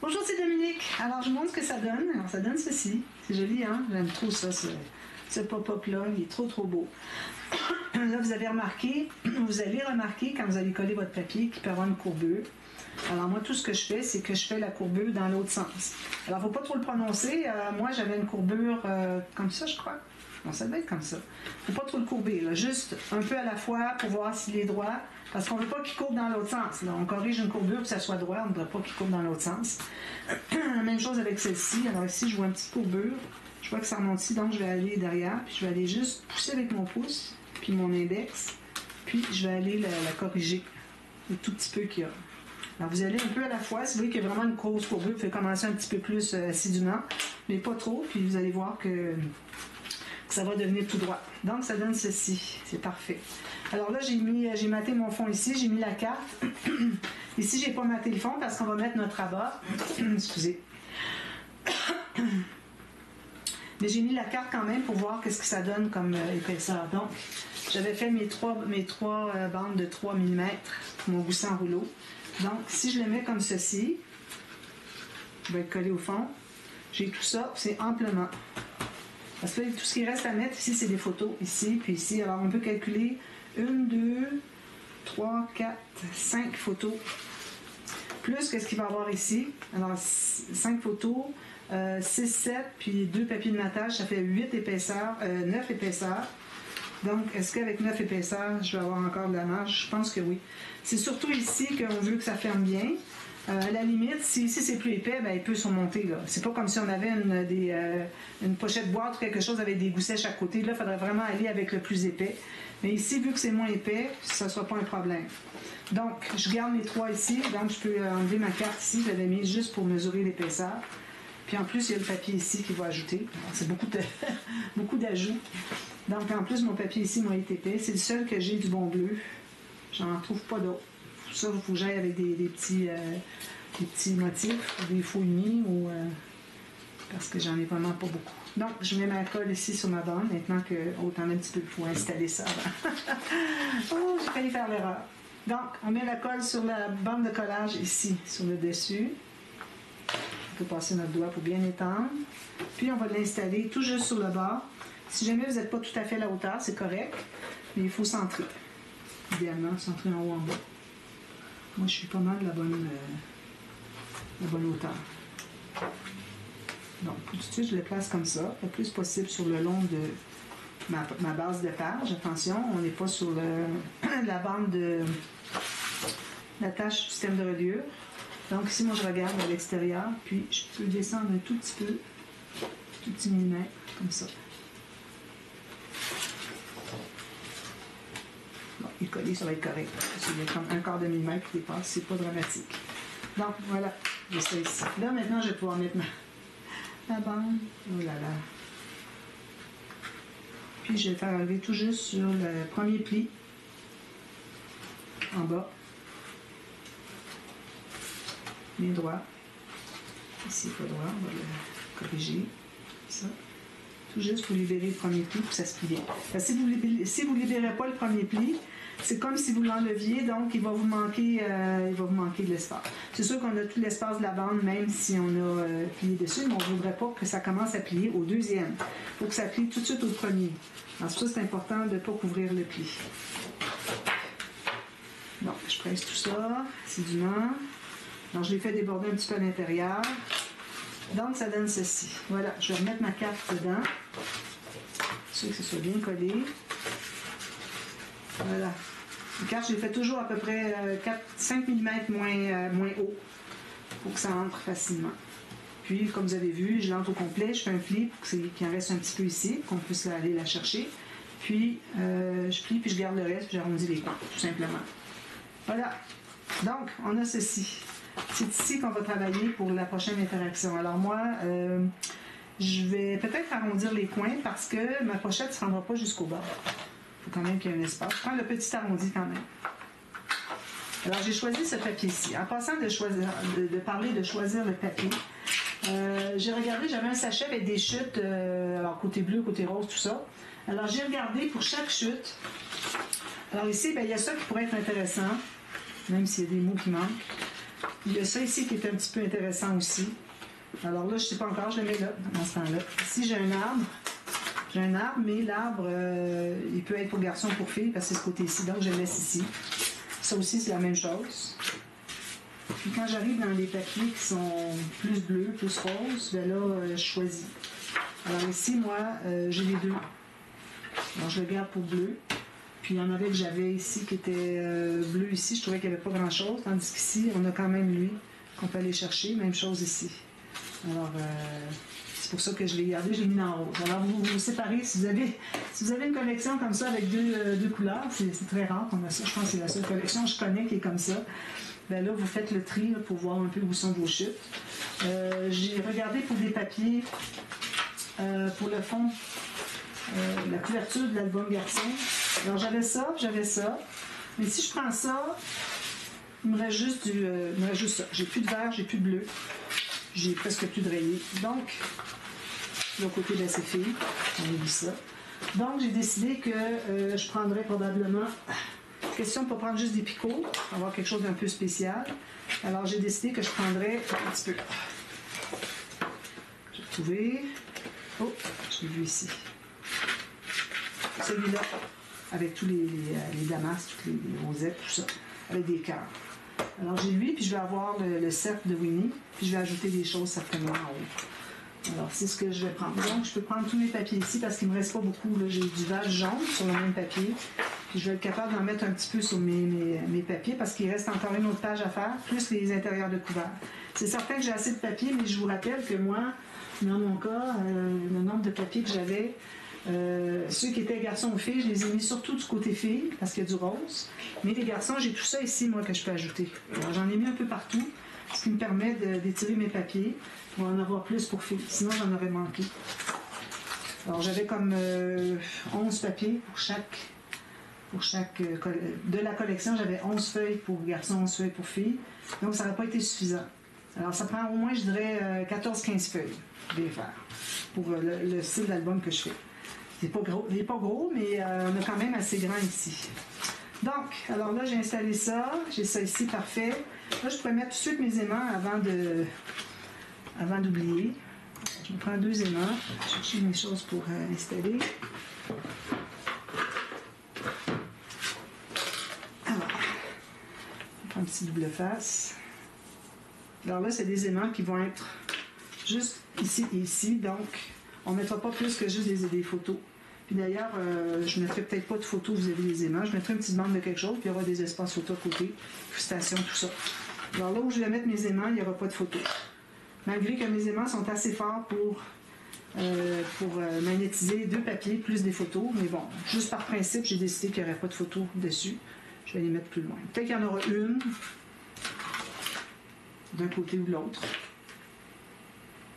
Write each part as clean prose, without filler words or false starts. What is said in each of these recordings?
Bonjour, c'est Dominique. Alors, je vous montre ce que ça donne. Alors, ça donne ceci. C'est joli, hein? J'aime trop ça, ce pop-up-là. Il est trop, trop beau. Là, vous allez remarquer quand vous allez coller votre papier qu'il peut avoir une courbure. Alors, moi, tout ce que je fais, c'est que je fais la courbure dans l'autre sens. Alors, il ne faut pas trop le prononcer. Moi, j'avais une courbure comme ça, je crois. Non, ça doit être comme ça. Il ne faut pas trop le courber, là. Juste un peu à la fois pour voir s'il est droit. Parce qu'on ne veut pas qu'il courbe dans l'autre sens. Là. On corrige une courbure pour que ça soit droit. On ne veut pas qu'il courbe dans l'autre sens. La même chose avec celle-ci. Alors ici, je vois une petite courbure. Je vois que ça remonte ici, donc je vais aller derrière. Puis je vais aller juste pousser avec mon pouce, puis mon index. Puis je vais aller la corriger. Le tout petit peu qu'il y a. Alors vous allez un peu à la fois. Si vous voyez qu'il y a vraiment une grosse courbure, vous pouvez commencer un petit peu plus assidûment. Mais pas trop. Puis vous allez voir que ça va devenir tout droit. Donc, ça donne ceci. C'est parfait. Alors là, j'ai maté mon fond ici. J'ai mis la carte. Ici, j'ai pas maté le fond parce qu'on va mettre notre rabat. Excusez. Mais j'ai mis la carte quand même pour voir qu'est-ce que ça donne comme épaisseur. Donc, j'avais fait mes trois bandes de 3 mm pour mon gousset en rouleau. Donc, si je le mets comme ceci, je vais être collé au fond. J'ai tout ça, c'est amplement. Parce que tout ce qui reste à mettre ici, c'est des photos, ici, puis ici. Alors, on peut calculer 1, 2, 3, 4, 5 photos. Plus qu'est-ce qu'il va y avoir ici. Alors, 5 photos, 6, 7, puis 2 papiers de matage, ça fait 8 épaisseurs, 9 épaisseurs. Donc, est-ce qu'avec 9 épaisseurs, je vais avoir encore de la marge? Je pense que oui. C'est surtout ici qu'on veut que ça ferme bien. À la limite, si c'est plus épais, ben, il peut surmonter. C'est pas comme si on avait une pochette boîte ou quelque chose avec des goussets à chaque côté. Là, il faudrait vraiment aller avec le plus épais. Mais ici, vu que c'est moins épais, ça ne sera pas un problème. Donc, je garde mes 3 ici. Donc, je peux enlever ma carte ici. Je l'avais mise juste pour mesurer l'épaisseur. Puis en plus, il y a le papier ici qui va ajouter. C'est beaucoup d'ajouts. Donc, en plus, mon papier ici m'a été épais. C'est le seul que j'ai du bon bleu. J'en trouve pas d'autres. Ça, il faut que j'aille avec des petits motifs, des fouillis ou parce que j'en ai vraiment pas beaucoup. Donc, je mets ma colle ici sur ma bande. Maintenant que autant un petit peu, il faut installer ça avant. Oh, j'ai failli faire l'erreur. Donc, on met la colle sur la bande de collage ici, sur le dessus. On peut passer notre doigt pour bien étendre. Puis, on va l'installer tout juste sur le bord. Si jamais vous n'êtes pas tout à fait à la hauteur, c'est correct, mais il faut centrer. Idéalement, centrer en haut en bas. Moi, je suis pas mal de la bonne hauteur. Donc, tout de suite, je le place comme ça, le plus possible sur le long de ma base de page. Attention, on n'est pas sur la bande de la tâche du système de reliure. Donc, ici, moi, je regarde à l'extérieur, puis je peux descendre un tout petit peu, tout petit millimètre, comme ça. Bon, il est collé, ça va être correct. Il y a comme un quart de millimètre qui dépasse, c'est pas dramatique. Donc, voilà, j'ai ça ici. Là, maintenant, je vais pouvoir mettre ma bande. Oh là là. Puis, je vais faire arriver tout juste sur le premier pli, en bas. Bien droit. Ici, pas droit, on va le corriger. Ça. Tout juste pour libérer le premier pli pour que ça se plie bien. Parce que si vous ne libérez pas le premier pli, c'est comme si vous l'enleviez, donc il va vous manquer de l'espace. C'est sûr qu'on a tout l'espace de la bande, même si on a plié dessus, mais on ne voudrait pas que ça commence à plier au deuxième. Il faut que ça plie tout de suite au premier. Alors ça, c'est important de ne pas couvrir le pli. Donc, je presse tout ça, assidûment. Alors, je l'ai fait déborder un petit peu à l'intérieur. Donc, ça donne ceci. Voilà, je vais remettre ma carte dedans. Je que ce soit bien collé. Voilà. La carte, je l'ai fait toujours à peu près 5 mm moins haut pour que ça entre facilement. Puis, comme vous avez vu, je l'entre au complet. Je fais un pli pour qu'il en reste un petit peu ici, qu'on puisse aller la chercher. Puis, je plie, puis je garde le reste, puis j'arrondis les coins, tout simplement. Voilà. Donc, on a ceci. C'est ici qu'on va travailler pour la prochaine interaction. Alors moi, je vais peut-être arrondir les coins parce que ma pochette ne se rendra pas jusqu'au bord. Il faut quand même qu'il y ait un espace. Je prends le petit arrondi quand même. Alors j'ai choisi ce papier-ci. En passant de parler de choisir le papier, j'ai regardé, j'avais un sachet avec des chutes, alors côté bleu, côté rose, tout ça. Alors j'ai regardé pour chaque chute. Alors ici, il y a ça qui pourrait être intéressant, même s'il y a des mots qui manquent. Il y a ça ici qui est un petit peu intéressant aussi. Alors là, je ne sais pas encore, je le mets là, dans ce temps-là. Ici, j'ai un arbre. J'ai un arbre, mais l'arbre, il peut être pour garçon ou pour fille, parce que c'est ce côté-ci, donc je le laisse ici. Ça aussi, c'est la même chose. Puis quand j'arrive dans les papiers qui sont plus bleus, plus roses, bien là, je choisis. Alors ici, moi, j'ai les deux. Alors je le garde pour bleu. Puis il y en avait que j'avais ici qui était bleu ici. Je trouvais qu'il n'y avait pas grand-chose. Tandis qu'ici, on a quand même lui qu'on peut aller chercher. Même chose ici. Alors, c'est pour ça que je l'ai gardé. Je l'ai mis dans rose. Alors, vous séparez. Si vous avez une collection comme ça avec deux couleurs, c'est très rare qu'on a ça. Je pense que c'est la seule collection que je connais qui est comme ça. Bien là, vous faites le tri là, pour voir un peu où sont vos chutes. J'ai regardé pour des papiers pour le fond, la couverture de l'album Garçon. Alors j'avais ça. Mais si je prends ça, il me reste juste ça. J'ai plus de vert, j'ai plus de bleu. J'ai presque plus de rayé. Donc, l'autre côté de la fille, on a vu ça. Donc, j'ai décidé que je prendrais probablement... Question de ne pas prendre juste des picots, avoir quelque chose d'un peu spécial. Alors, j'ai décidé que je prendrais un petit peu. J'ai trouvé. Oh, je l'ai vu ici. Celui-là, avec tous les damas, toutes les rosettes, tout ça, avec des cœurs. Alors, j'ai lui, puis je vais avoir le cercle de Winnie, puis je vais ajouter des choses certainement en haut. Alors, c'est ce que je vais prendre. Donc, je peux prendre tous mes papiers ici parce qu'il ne me reste pas beaucoup. J'ai du vase jaune sur le même papier. Puis je vais être capable d'en mettre un petit peu sur mes papiers parce qu'il reste encore une autre page à faire, plus les intérieurs de couverts. C'est certain que j'ai assez de papier, mais je vous rappelle que moi, dans mon cas, le nombre de papiers que j'avais, ceux qui étaient garçons ou filles, je les ai mis surtout du côté filles, parce qu'il y a du rose. Mais les garçons, j'ai tout ça ici, moi, que je peux ajouter. Alors, j'en ai mis un peu partout, ce qui me permet d'étirer mes papiers pour en avoir plus pour filles. Sinon, j'en aurais manqué. Alors, j'avais comme 11 papiers pour chaque de la collection. J'avais 11 feuilles pour garçons, 11 feuilles pour filles. Donc, ça n'aurait pas été suffisant. Alors, ça prend au moins, je dirais, 14-15 feuilles de les faire pour le style d'album que je fais. Il n'est pas gros, mais on a quand même assez grand ici. Donc, alors là, j'ai installé ça. J'ai ça ici, parfait. Là, je pourrais mettre tout de suite mes aimants avant d'oublier. Je me prends 2 aimants. Je vais chercher mes choses pour installer. Alors, je prends un petit double face. Alors là, c'est des aimants qui vont être juste ici et ici. Donc, on ne mettra pas plus que juste des photos. Puis d'ailleurs, je ne mettrai peut-être pas de photos vis-à-vis des aimants. Je mettrai une petite bande de quelque chose, puis il y aura des espaces photos à côté, stations, tout ça. Alors là où je vais mettre mes aimants, il n'y aura pas de photos. Malgré que mes aimants sont assez forts pour magnétiser 2 papiers plus des photos. Mais bon, juste par principe, j'ai décidé qu'il n'y aurait pas de photos dessus. Je vais les mettre plus loin. Peut-être qu'il y en aura une d'un côté ou de l'autre.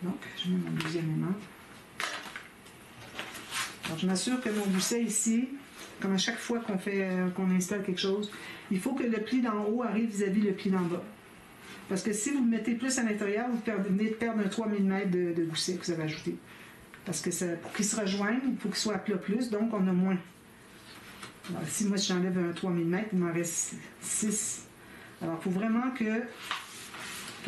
Donc, je mets mon deuxième aimant. Alors, je m'assure que mon gousset ici, comme à chaque fois qu'on installe quelque chose, il faut que le pli d'en haut arrive vis-à-vis le pli d'en bas. Parce que si vous le mettez plus à l'intérieur, vous venez de perdre un 3 mm de gousset que vous avez ajouté. Parce que pour qu'il se rejoigne, il faut qu'il soit à plat plus, donc on a moins. Alors ici, moi, si j'enlève un 3 mm, il m'en reste 6. Alors, il faut vraiment que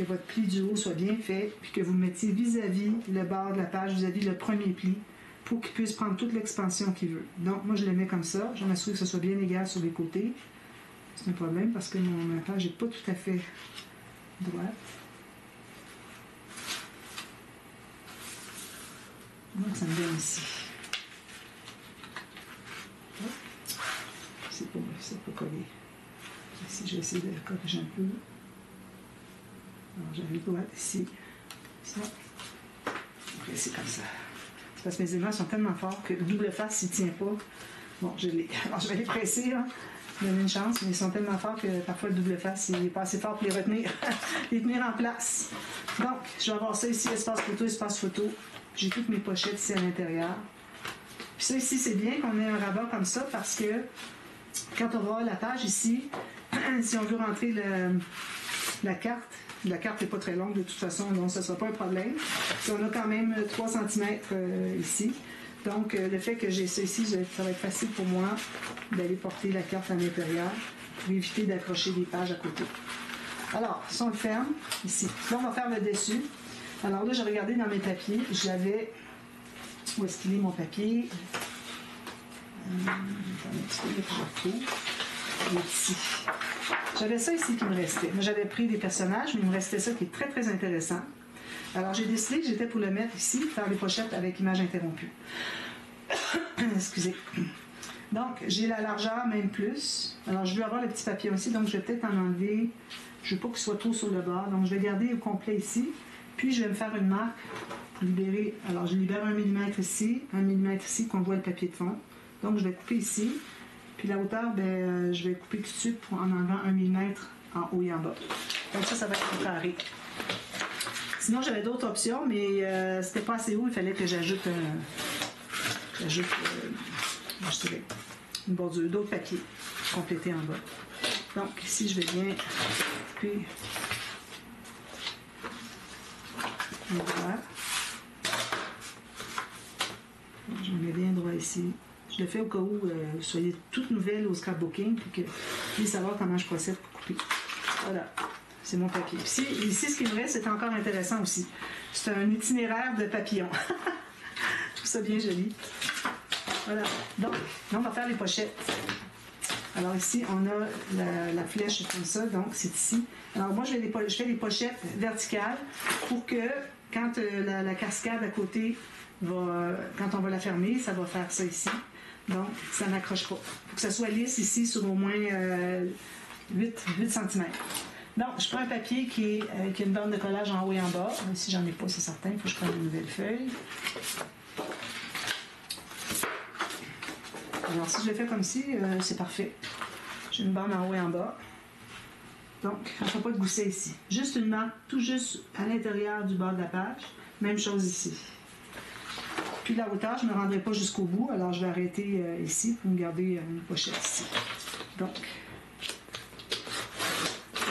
votre pli du haut soit bien fait, puis que vous le mettiez vis-à-vis le bord de la page, vis-à-vis le premier pli, pour qu'il puisse prendre toute l'expansion qu'il veut. Donc, moi, je le mets comme ça. Je m'assure que ce soit bien égal sur les côtés. C'est un problème parce que ma page n'est pas tout à fait droite. Donc, ça me donne ici. C'est pas collé. Ici, je vais essayer de corriger un peu. Alors, j'avais droite ici. Ça. Ok, c'est comme ça. C'est parce que mes aimants sont tellement forts que le double face, il ne tient pas. Bon, je l'ai. Alors, je vais les presser, là. Donner une chance, mais ils sont tellement forts que parfois le double face, il n'est pas assez fort pour les retenir, les tenir en place. Donc, je vais avoir ça ici, espace photo. J'ai toutes mes pochettes ici à l'intérieur. Puis ça ici, c'est bien qu'on ait un rabat comme ça parce que quand on va voir la page ici, si on veut rentrer la carte n'est pas très longue de toute façon, donc ce ne sera pas un problème. Puis on a quand même 3 cm ici. Donc, le fait que j'ai ça ici, ça va être facile pour moi d'aller porter la carte à l'intérieur pour éviter d'accrocher des pages à côté. Alors, si on le ferme, ici. Là, on va faire le dessus. Alors là, j'ai regardé dans mes papiers. J'avais... Où est-ce qu'il est, mon papier? Attendez un petit peu, que je retrouve. Il est ici. J'avais ça ici qui me restait. Moi, j'avais pris des personnages, mais il me restait ça qui est très, très intéressant. Alors, j'ai décidé que j'étais pour le mettre ici, faire les pochettes avec image interrompue. Excusez. Donc, j'ai la largeur, même plus. Alors, je veux avoir le petit papier aussi, donc je vais peut-être en enlever. Je ne veux pas qu'il soit trop sur le bord. Donc, je vais garder au complet ici. Puis, je vais me faire une marque pour libérer. Alors, je libère 1 mm ici, 1 mm ici, qu'on voit le papier de fond. Donc, je vais couper ici. Puis, la hauteur, ben, je vais couper tout de suite en enlevant 1 mm en haut et en bas. Donc, ça va être carré. Sinon, j'avais d'autres options, mais c'était pas assez haut. Il fallait que j'ajoute je dirais, une bordure d'autres papiers complétés en bas. Donc, ici, je vais bien couper un droit. Je me mets bien droit ici. Je le fais au cas où vous soyez toute nouvelle au scrapbooking, puis que vous voulez savoir comment je procède pour couper. Voilà. C'est mon papier. Ici, ce qui me reste, c'est encore intéressant aussi. C'est un itinéraire de papillons. Je trouve ça bien joli. Voilà. Donc, on va faire les pochettes. Alors ici, on a la flèche comme ça, donc c'est ici. Alors moi, je fais les pochettes verticales pour que quand la cascade à côté, quand on va la fermer, ça va faire ça ici. Donc, ça n'accroche pas. Il faut que ça soit lisse ici sur au moins 8 cm. Donc, je prends un papier qui a une bande de collage en haut et en bas. Si j'en ai pas, c'est certain, il faut que je prenne une nouvelle feuille. Alors, si je le fais comme ci, c'est parfait. J'ai une bande en haut et en bas. Donc, on ne fait pas de gousset ici. Juste une marque tout juste à l'intérieur du bord de la page. Même chose ici. Puis la hauteur, je ne me rendrai pas jusqu'au bout. Alors, je vais arrêter ici pour me garder une pochette ici. Donc,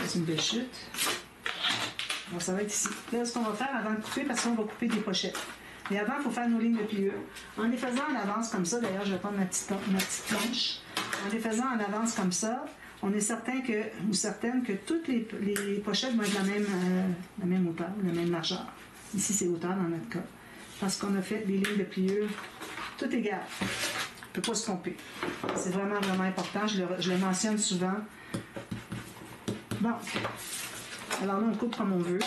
c'est une belle chute. Donc, ça va être ici. Là, ce qu'on va faire avant de couper, parce qu'on va couper des pochettes. Mais avant, il faut faire nos lignes de pliure. En les faisant en avance comme ça, d'ailleurs, je vais prendre ma petite planche. En les faisant en avance comme ça, on est certain ou certaine que toutes les pochettes vont être la même hauteur, la même largeur. Ici, c'est hauteur dans notre cas. Parce qu'on a fait des lignes de pliure tout égal. On ne peut pas se tromper. C'est vraiment, vraiment important. Je le mentionne souvent. Bon. Alors là, on coupe comme on veut.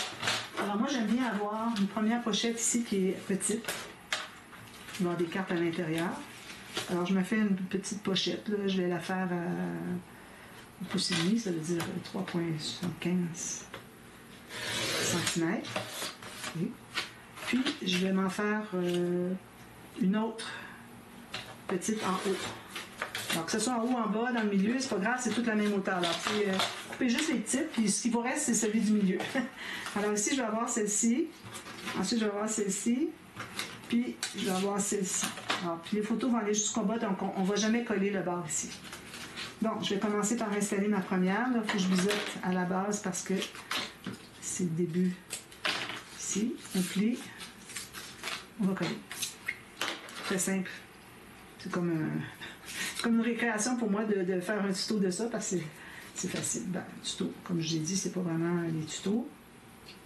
Alors moi, j'aime bien avoir une première pochette ici qui est petite. Il va y avoir des cartes à l'intérieur. Alors, je me fais une petite pochette. Là. Je vais la faire à 1,5 pouce, ça veut dire 3,75 cm. Okay. Puis, je vais m'en faire une autre petite en haut. Alors, que ce soit en haut, en bas, dans le milieu, c'est pas grave, c'est toute la même hauteur. Alors, coupez juste les petites, puis ce qui vous reste, c'est celui du milieu. Alors ici, je vais avoir celle-ci. Ensuite, je vais avoir celle-ci. Puis, je vais avoir celle-ci. Alors, puis les photos vont aller jusqu'au bas, donc on ne va jamais coller le bord ici. Donc, je vais commencer par installer ma première. Il faut que je biseaute à la base parce que c'est le début. Ici, on plie. On va coller. Très simple. C'est comme une récréation pour moi de faire un tuto de ça parce que c'est facile. Ben, tuto, comme je l'ai dit, c'est pas vraiment des tutos.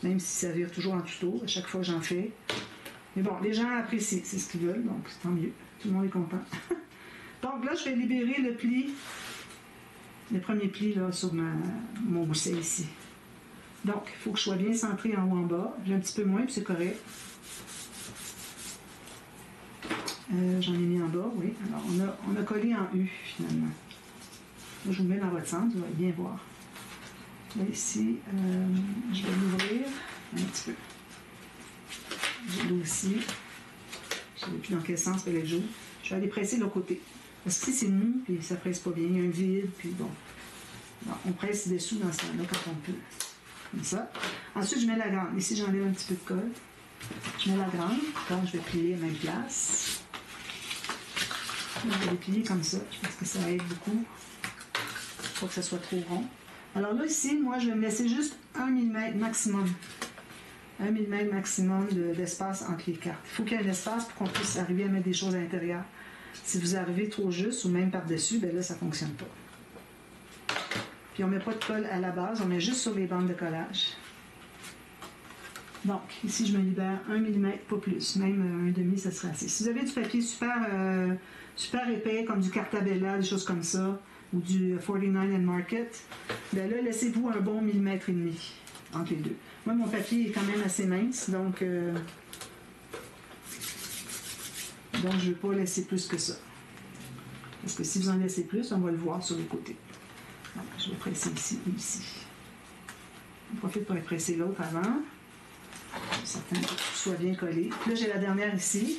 Même si ça vire toujours en tuto, à chaque fois que j'en fais. Mais bon, les gens apprécient, c'est ce qu'ils veulent, donc tant mieux. Tout le monde est content. Donc là, je vais libérer le pli, le premier pli là, sur mon gousset ici. Donc, il faut que je sois bien centré en haut en bas. J'ai un petit peu moins, puis c'est correct. J'en ai mis en bas, oui. Alors, on a collé en U, finalement. Là, je vous mets dans votre centre, vous allez bien voir. Là, ici, je vais l'ouvrir un petit peu. Je l'ouvre ici. Je ne sais plus dans quel sens je joue. Je vais aller presser de l'autre côté. Parce que ici, c'est mou, puis ça ne presse pas bien. Il y a un vide, puis bon. Alors, on presse dessous dans ce là quand on peut. Comme ça. Ensuite, je mets la grande. Ici, j'enlève un petit peu de colle. Je mets la grande. Donc, je vais plier à la même place. Je vais les plier comme ça, parce que ça aide beaucoup. Pas que ça soit trop rond. Alors là, ici, moi, je vais me laisser juste 1 mm maximum. 1 mm maximum d'espace entre les cartes. Il faut qu'il y ait un espace pour qu'on puisse arriver à mettre des choses à l'intérieur. Si vous arrivez trop juste ou même par-dessus, ben là, ça ne fonctionne pas. Puis on ne met pas de colle à la base, on met juste sur les bandes de collage. Donc, ici, je me libère 1 mm, pas plus. Même 1,5, ça sera assez. Si vous avez du papier super épais, comme du Cartabella, des choses comme ça, ou du 49 Market, bien là, laissez-vous un bon 1,5 mm entre les deux. Moi, mon papier est quand même assez mince, donc je ne veux pas laisser plus que ça. Parce que si vous en laissez plus, on va le voir sur les côtés. Donc, je vais presser ici ou ici. On profite pour presser l'autre avant. Certain que tout soit bien collé. Puis là, j'ai la dernière ici.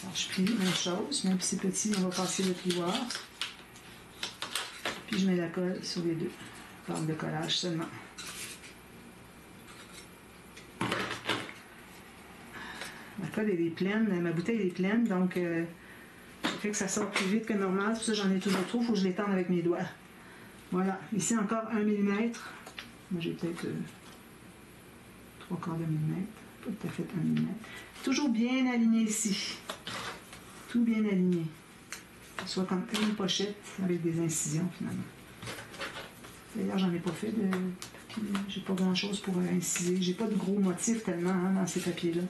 Alors, je plie, même chose. Même si c'est petit, on va passer le plioir. Puis je mets la colle sur les deux. Forme de collage seulement. Ma colle, elle est pleine. Ma bouteille elle est pleine, donc ça fait que ça sort plus vite que normal. C'est pour ça que j'en ai toujours trop. Il faut que je l'étende avec mes doigts. Voilà. Ici, encore 1 mm. Moi, j'ai peut-être 3/4 de millimètre. Pas tout à fait 1 mm. Toujours bien aligné ici. Tout bien aligné. Soit comme une pochette avec des incisions, finalement. D'ailleurs, j'en ai pas fait de... J'ai pas grand-chose pour inciser. J'ai pas de gros motifs tellement dans ces papiers-là.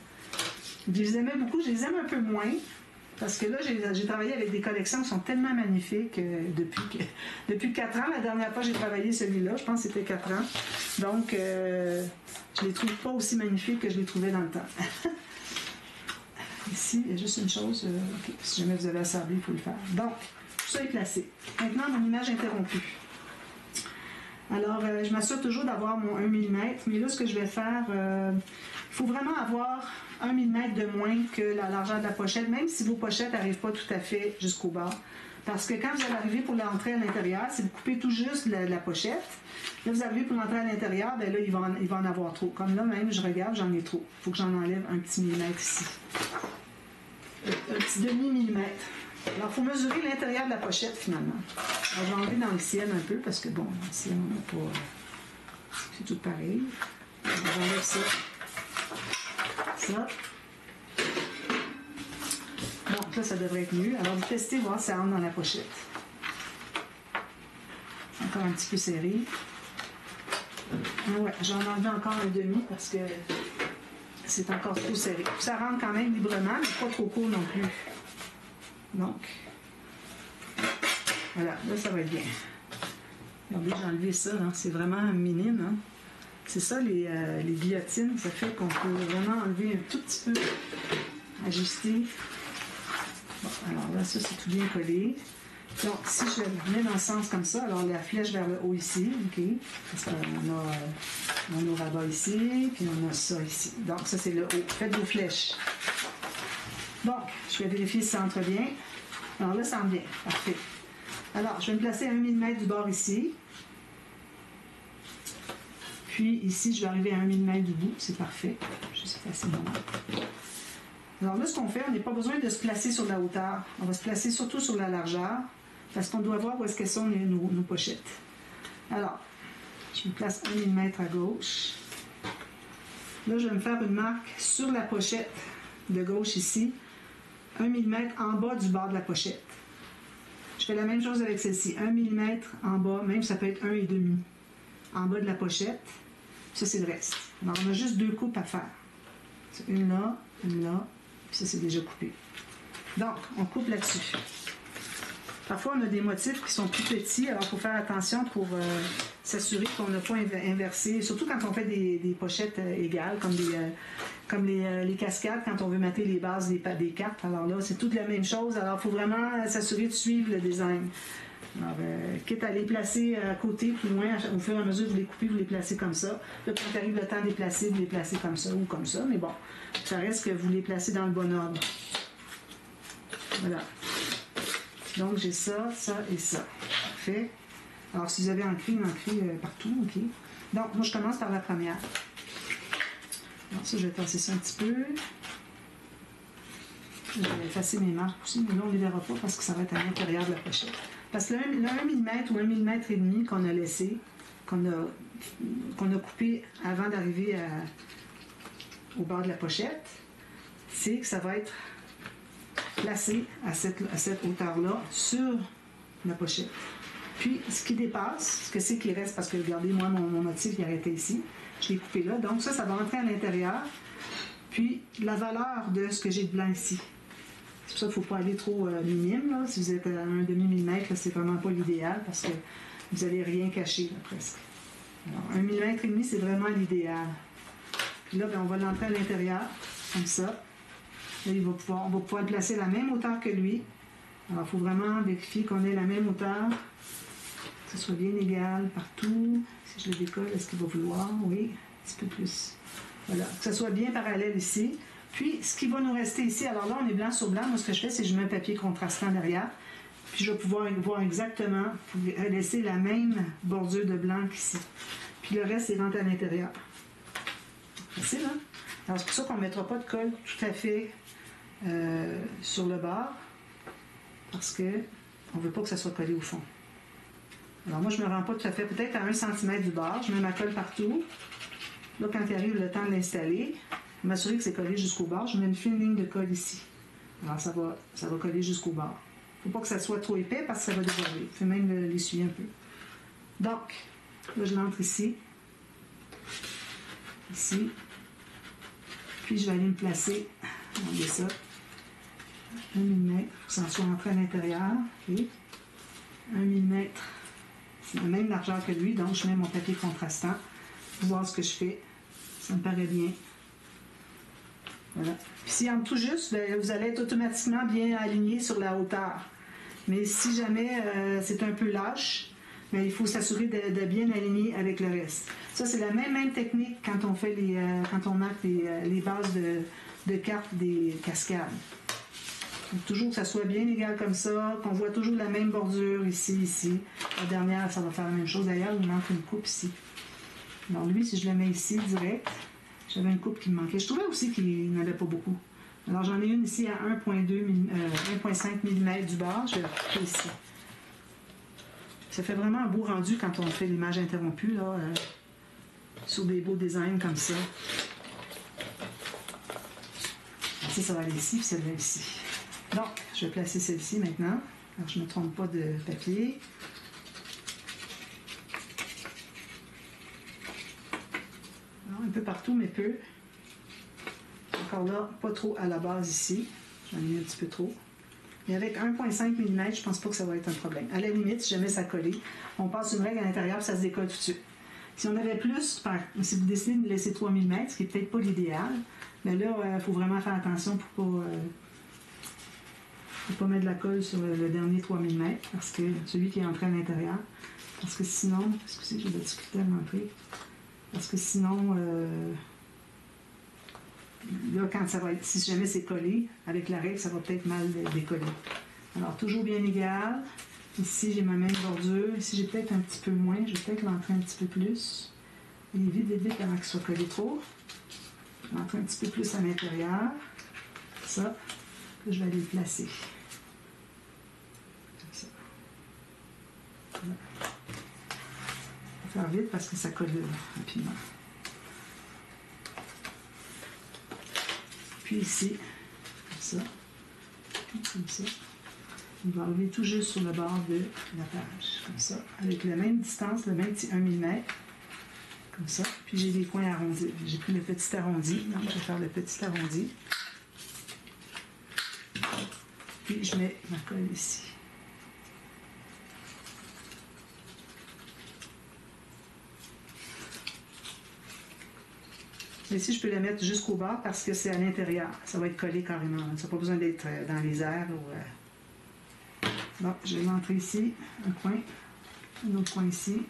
Je les aimais beaucoup. Je les aime un peu moins. Parce que là, j'ai travaillé avec des collections qui sont tellement magnifiques depuis 4 ans. La dernière fois, j'ai travaillé celui-là. Je pense que c'était 4 ans. Donc, je les trouve pas aussi magnifiques que je les trouvais dans le temps. Ici, il y a juste une chose. Okay, si jamais vous avez à sabler, il faut le faire. Donc, tout ça est placé. Maintenant, mon image interrompue. Alors, je m'assure toujours d'avoir mon 1 mm. Mais là, ce que je vais faire, il faut vraiment avoir 1 mm de moins que la largeur de la pochette, même si vos pochettes n'arrivent pas tout à fait jusqu'au bas. Parce que quand vous allez arriver pour l'entrée à l'intérieur, si vous coupez tout juste la pochette, là vous arrivez pour l'entrée à l'intérieur, bien là il va en avoir trop. Comme là même, je regarde, j'en ai trop. Il faut que j'en enlève un petit millimètre ici. Un petit demi-millimètre. Alors il faut mesurer l'intérieur de la pochette finalement. Alors, je vais enlever dans le ciel un peu parce que bon, dans le ciel on n'a pas... C'est tout pareil. Alors, j'enlève ça. Ça. Donc là, ça devrait être mieux. Alors, vous testez, voir si ça rentre dans la pochette. Encore un petit peu serré. Ah ouais, j'en ai enlevé encore un demi parce que c'est encore trop serré. Ça rentre quand même librement, mais pas trop court non plus. Donc, voilà, là, ça va être bien. Regardez, j'ai enlevé ça, hein. C'est vraiment minime, hein. C'est ça, les guillotines, ça fait qu'on peut vraiment enlever un tout petit peu, ajuster. Bon, alors là, ça, c'est tout bien collé. Donc, si je le mets dans le sens comme ça, alors la flèche vers le haut ici, OK? Parce qu'on a nos rabats ici, puis on a ça ici. Donc, ça, c'est le haut. Faites vos flèches. Donc, je vais vérifier si ça entre bien. Alors là, ça entre bien. Parfait. Alors, je vais me placer à 1 mm du bord ici. Puis ici, je vais arriver à 1 mm du bout. C'est parfait. Juste facilement. Alors là, ce qu'on fait, on n'a pas besoin de se placer sur la hauteur. On va se placer surtout sur la largeur parce qu'on doit voir où est-ce qu'elles sont nos pochettes. Alors, je me place 1 mm à gauche. Là, je vais me faire une marque sur la pochette de gauche ici. 1 mm en bas du bord de la pochette. Je fais la même chose avec celle-ci. 1 mm en bas, même ça peut être 1,5 en bas de la pochette. Ça, c'est le reste. Alors, on a juste 2 coupes à faire. Une là, puis ça, c'est déjà coupé. Donc, on coupe là-dessus. Parfois, on a des motifs qui sont plus petits, alors il faut faire attention pour s'assurer qu'on n'a pas inversé, surtout quand on fait des pochettes égales, comme les cascades, quand on veut mettre les bases des cartes. Alors là, c'est toute la même chose. Alors, il faut vraiment s'assurer de suivre le design. Alors, quitte à les placer à côté, plus loin, au fur et à mesure que vous les coupez, vous les placez comme ça. Là, quand arrive le temps de les placer, vous les placez comme ça ou comme ça. Mais bon, ça reste que vous les placez dans le bon ordre. Voilà. Donc, j'ai ça, ça et ça. Parfait. Alors, si vous avez ancré partout, OK. Donc, moi, je commence par la première. Alors, ça, je vais tasser ça un petit peu. Je vais effacer mes marques aussi, mais là, on ne les verra pas parce que ça va être à l'intérieur de la pochette. Parce que le 1 mm ou 1 mm et demi qu'on a laissé, qu'on a coupé avant d'arriver au bord de la pochette, c'est que ça va être placé à cette hauteur-là sur la pochette. Puis, ce qui dépasse, ce que c'est qui reste, parce que regardez, moi, mon motif, il arrêtait ici. Je l'ai coupé là. Donc, ça va rentrer à l'intérieur. Puis, la valeur de ce que j'ai de blanc ici. C'est pour ça qu'il ne faut pas aller trop minime. Là. Si vous êtes à un demi-millimètre, c'est vraiment pas l'idéal parce que vous n'allez rien cacher, là, presque. Alors, 1,5 millimètre, c'est vraiment l'idéal. Puis là, on va l'entrer à l'intérieur, comme ça. Là, on va pouvoir le placer à la même hauteur que lui. Alors, il faut vraiment vérifier qu'on ait la même hauteur, que ce soit bien égal partout. Si je le décolle, est-ce qu'il va vouloir? Oui, un petit peu plus. Voilà, que ce soit bien parallèle ici. Puis, ce qui va nous rester ici, alors là, on est blanc sur blanc. Moi, ce que je fais, c'est que je mets un papier contrastant derrière. Puis, je vais pouvoir voir exactement, laisser la même bordure de blanc qu'ici. Puis, le reste, il rentre à l'intérieur. Facile, hein? Alors, c'est pour ça qu'on ne mettra pas de colle tout à fait sur le bord. Parce qu'on ne veut pas que ça soit collé au fond. Alors, moi, je ne me rends pas tout à fait, peut-être à 1 cm du bord. Je mets ma colle partout. Là, quand il arrive le temps de l'installer, m'assurer que c'est collé jusqu'au bord. Je mets une fine ligne de colle ici. Alors, ça va coller jusqu'au bord. Il ne faut pas que ça soit trop épais parce que ça va déborder. Il faut même l'essuyer un peu. Donc, là, je l'entre ici. Ici. Puis, je vais aller me placer. Regardez ça. 1 mm. Il faut que ça soit entré à l'intérieur. Okay. 1 mm. C'est la même largeur que lui. Donc, je mets mon papier contrastant. Pour voir ce que je fais. Ça me paraît bien. Voilà. Puis s'il entre tout juste, bien, vous allez être automatiquement bien aligné sur la hauteur. Mais si jamais c'est un peu lâche, bien, il faut s'assurer de bien aligner avec le reste. Ça, c'est la même technique quand on fait quand on marque les bases de cartes des cascades. Donc, toujours que ça soit bien égal comme ça, qu'on voit toujours la même bordure ici. La dernière, ça va faire la même chose. D'ailleurs, il manque une coupe ici. Alors lui, si je le mets ici direct, j'avais une coupe qui me manquait. Je trouvais aussi qu'il n'y en avait pas beaucoup. Alors j'en ai une ici à 1,5 mm du bord. Je vais la couper ici. Ça fait vraiment un beau rendu quand on fait l'image interrompue là, sur des beaux designs comme ça. Ici, ça va aller ici, puis celle-là ici. Donc, je vais placer celle-ci maintenant. Alors je ne me trompe pas de papier. Un peu partout, mais peu. Encore là, pas trop à la base ici. J'en ai mis un petit peu trop. Mais avec 1,5 mm, je pense pas que ça va être un problème. À la limite, si jamais ça colle, on passe une règle à l'intérieur et ça se décolle tout de suite. Si on avait plus, si vous décidez de laisser 3 mm, ce qui n'est peut-être pas l'idéal, mais là, il faut vraiment faire attention pour pas mettre de la colle sur le dernier 3 mm, parce que celui qui est entré à l'intérieur. Parce que sinon, excusez, j'ai de la difficulté à l'entrer. Parce que sinon, là, quand ça va être, si jamais c'est collé, avec la règle, ça va peut-être mal décoller. Alors, toujours bien égal. Ici, j'ai ma même bordure. Ici, j'ai peut-être un petit peu moins. Je vais peut-être l'entrer un petit peu plus. Et vite, avant qu'il soit collé trop. Je vais l'entrer un petit peu plus à l'intérieur. Ça. Là, je vais aller le placer. Comme ça. Voilà. Faire vite parce que ça colle rapidement. Puis ici, comme ça, on va enlever tout juste sur le bord de la page, comme ça, avec la même distance, le même petit 1 mm, comme ça. Puis j'ai des coins arrondis. J'ai pris le petit arrondi, donc je vais faire le petit arrondi. Puis je mets ma colle ici. Ici, je peux la mettre jusqu'au bas parce que c'est à l'intérieur. Ça va être collé carrément. Ça n'a pas besoin d'être dans les airs. Bon, je vais l'entrer ici, un coin, un autre coin ici.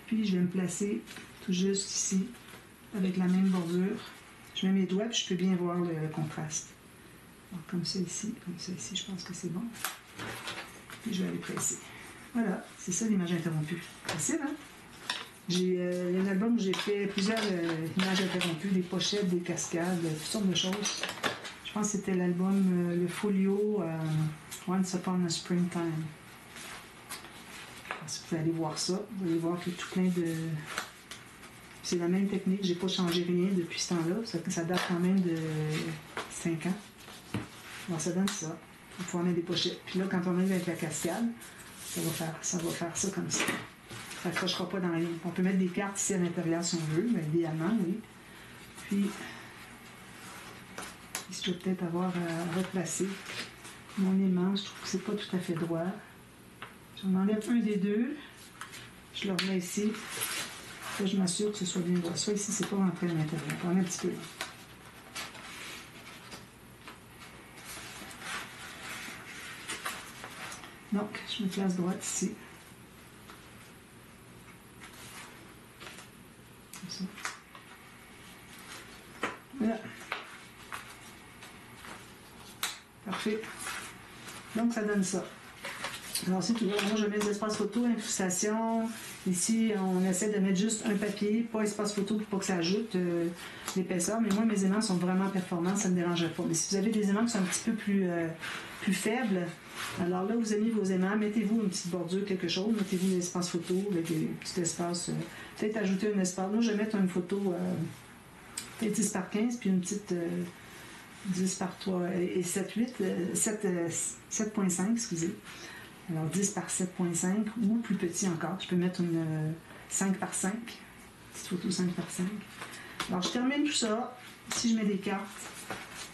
Puis, je vais me placer tout juste ici, avec la même bordure. Je mets mes doigts, puis je peux bien voir le contraste. Alors, comme ça ici, je pense que c'est bon. Puis, je vais aller presser. Voilà, c'est ça l'image interrompue. Facile, hein? Il y a un album où j'ai fait plusieurs images interrompues, des pochettes, des cascades, toutes sortes de choses. Je pense que c'était l'album Le Folio Once Upon a Springtime. Si vous allez voir ça, vous allez voir qu'il y a tout plein de... C'est la même technique, j'ai pas changé rien depuis ce temps-là. Ça date quand même de 5 ans. Alors ça donne ça. On peut pouvoir mettre des pochettes. Puis là, quand on arrive avec la cascade, ça va faire ça comme ça. Ça n'accrochera pas dans la ligne. On peut mettre des cartes ici à l'intérieur si on veut, mais idéalement, oui. Puis, ici, je vais peut-être avoir à replacer mon aimant. Je trouve que c'est pas tout à fait droit. J'en enlève un des deux. Je le remets ici. Là, je m'assure que ce soit bien droit. Soit ici, c'est pas rentré à l'intérieur. On va un petit peu là. Donc, je me place droite ici. Comme ça. Voilà. Parfait. Donc, ça donne ça. Alors, c'est tout. Moi, je mets des espaces photo, incrustation. Ici, on essaie de mettre juste un papier, pas espace photo pour pas que ça ajoute l'épaisseur. Mais moi, mes aimants sont vraiment performants, ça ne me dérange pas. Mais si vous avez des aimants qui sont un petit peu plus faibles, alors là, vous avez mis vos aimants, mettez-vous une petite bordure, quelque chose, mettez-vous un espace photo avec des petits espaces. Peut-être ajouter un espace. Moi, je vais mettre une photo peut-être 10 par 15, puis une petite 10 par 3 et 7.5, excusez. Alors 10 par 7.5 ou plus petit encore. Je peux mettre une 5 par 5. Petite photo 5 par 5. Alors je termine tout ça. Ici je mets des cartes.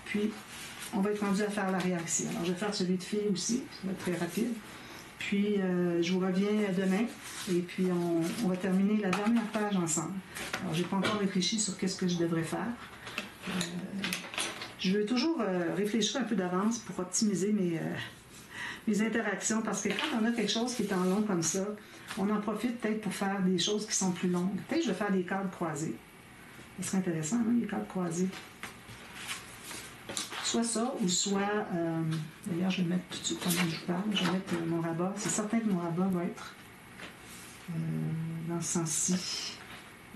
Puis on va être rendu à faire l'arrière ici. Alors je vais faire celui de fille aussi. Ça va être très rapide. Puis je vous reviens demain. Et puis on va terminer la dernière page ensemble. Alors j'ai pas encore réfléchi sur qu'est-ce que je devrais faire. Je veux toujours réfléchir un peu d'avance pour optimiser mes interactions, parce que quand on a quelque chose qui est en long comme ça, on en profite peut-être pour faire des choses qui sont plus longues. Peut-être que je vais faire des cadres croisés. Ce serait intéressant, hein, les cadres croisés. Soit ça, ou soit... d'ailleurs, je vais mettre tout de suite pendant que je vous parle. Je vais mettre mon rabat. C'est certain que mon rabat va être dans ce sens-ci.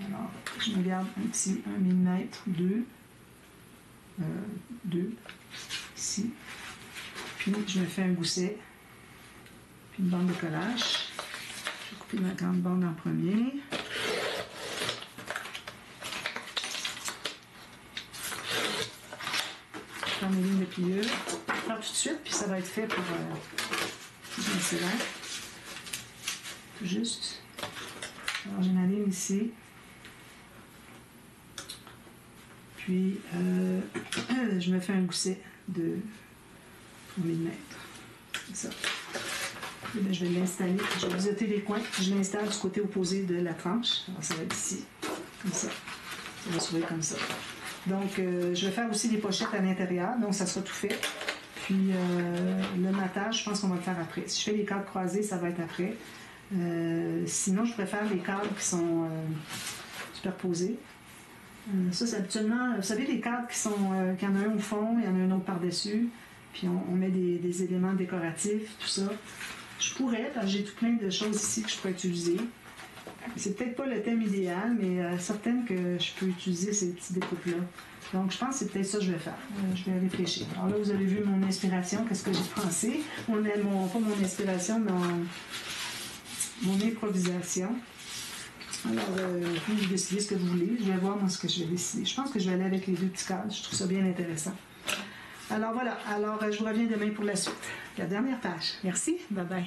Alors, je me garde un petit 1 mm, 2, ici. Puis je me fais un gousset, puis une bande de collage. Je vais couper ma grande bande en premier. Je prends mes lignes de pliure. Je vais faire tout de suite, puis ça va être fait pour je m'accélère. Tout juste. Alors j'ai ma ligne ici. Puis je me fais un gousset de 3 mm. Comme ça. Et bien, je vais l'installer. Je vais biseauter les coins. Je l'installe du côté opposé de la tranche. Alors, ça va être ici. Comme ça. Ça va s'ouvrir comme ça. Donc, je vais faire aussi des pochettes à l'intérieur. Donc, ça sera tout fait. Puis, le matage, je pense qu'on va le faire après. Si je fais les cadres croisés, ça va être après. Sinon, je préfère les cadres qui sont superposés. Ça, c'est habituellement... Vous savez, les cadres qu'il y en a un au fond, il y en a un autre par-dessus. Puis on met des éléments décoratifs, tout ça. Je pourrais, parce que j'ai tout plein de choses ici que je pourrais utiliser. C'est peut-être pas le thème idéal, mais certaines que je peux utiliser ces petites découpes-là. Donc, je pense que c'est peut-être ça que je vais faire. Je vais réfléchir. Alors là, vous avez vu mon inspiration, qu'est-ce que j'ai pensé. Pas mon inspiration, mais mon improvisation. Alors, vous décidez ce que vous voulez. Je vais voir, moi, ce que je vais décider. Je pense que je vais aller avec les deux petits cadres. Je trouve ça bien intéressant. Alors voilà, je vous reviens demain pour la suite. La dernière page. Merci, bye bye.